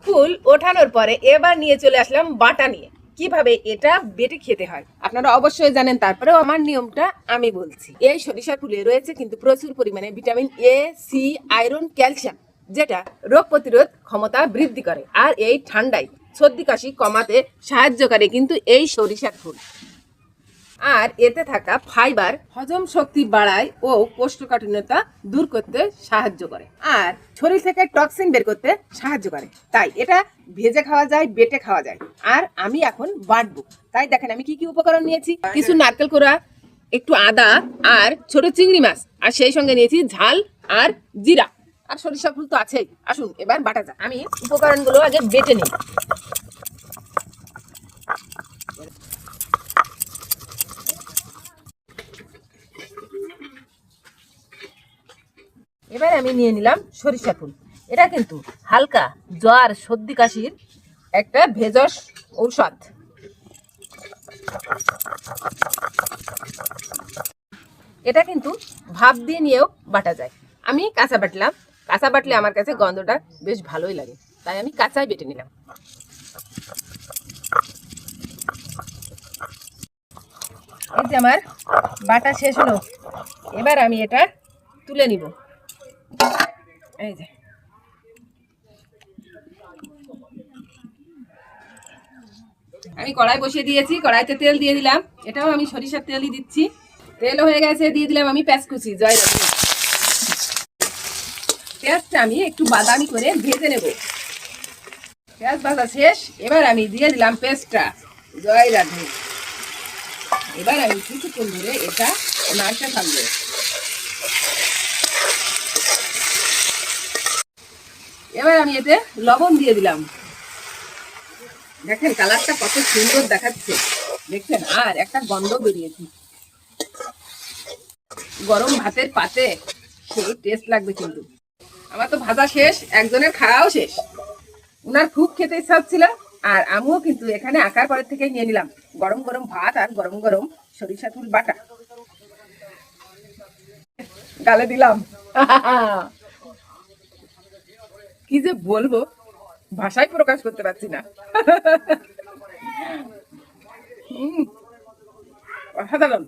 ফুল ওঠানোর পরে এবার নিয়ে চলে আসলাম বাটা নিয়ে। কিভাবে এটা বেটে খেতে হয় আপনারা অবশ্যই জানেন, তারপরেও আমার নিয়মটা আমি বলছি। এই সরিষার ফুলে রয়েছে কিন্তু প্রচুর পরিমাণে vitamin A, C, iron, calcium, যেটা রোগ প্রতিরোধ ক্ষমতা বৃদ্ধি করে আর এই ঠান্ডায় সর্দি কাশি কমাতে সাহায্য করে কিন্তু এই সরিষার ফুল। আর এতে থাকা ফাইবার হজম শক্তি বাড়ায় ও কোষ্ঠকাঠিন্যতা দূর করতে সাহায্য করে আর শরীর থেকে টক্সিন বের করতে সাহায্য করে। তাই এটা ভেজে খাওয়া যায়, বেটে খাওয়া যায়। আর আমি এখন বাটবো, তাই দেখেন আমি কি কি উপকরণ নিয়েছি। কিছু নারকেল কোড়া, একটু আদা আর ছোট চিংড়ি মাছ, আর সেই সঙ্গে নিয়েছি ঝাল আর জিরা আর সরিষা ফুল তো আছেই। আসুন এবার বাটা যাক। আমি উপকরণগুলো আগে বেটে নিই। এবার আমি নিয়ে নিলাম সরিষা ফুল। এটা কিন্তু হালকা জ্বর সর্দি কাশির একটা ভেষজ ঔষধ। এটা কিন্তু ভাপ দিয়ে নিয়েও বাটা যায়। আমি কাঁচা বাটলাম, কাঁচা বাটলে আমার কাছে গন্ধটা বেশ ভালোই লাগে, তাই আমি কাঁচাই বেটে নিলাম। এই যে আমার বাটা শেষ হলো, এবার আমি এটা তুলে নিব। এই যে আমি কড়াই বসিয়ে দিয়েছি, কড়াইতে তেল দিয়ে দিলাম। এটাও আমি সরিষার তেলই দিচ্ছি। তেল হয়ে গেছে, দিয়ে দিলাম আমি পেঁয়াজ কুচি। পেঁয়াজটা আমি একটু বাদামি করে ভেজে নেব। পেঁয়াজ ভাজা শেষ, এবার আমি দিয়ে দিলাম পেস্টটা। জয় রাধে। এবার আমি কিছুক্ষণ ধরে এটা নাড়তে থাকবো। এবার আমি এতে লবণ দিয়ে দিলাম। দেখেন কালারটা কত সুন্দর দেখাচ্ছে, দেখছেন? আর একটা গন্ধ বেরিয়েছে। গরম ভাতের পাতে সেই টেস্ট লাগবে কিন্তু। আমার তো ভাজা শেষ, একজনের খাওয়াও শেষ। উনার খুব খেতে ইচ্ছা হচ্ছিল, আর আমিও কিন্তু এখানে আকার পরের থেকে নিয়ে নিলাম গরম গরম ভাত আর গরম গরম সরিষা ফুল বাটা। গালে দিলাম। কি যে বলবো, ভাষায় প্রকাশ করতে পারছি না। অসাধারণ।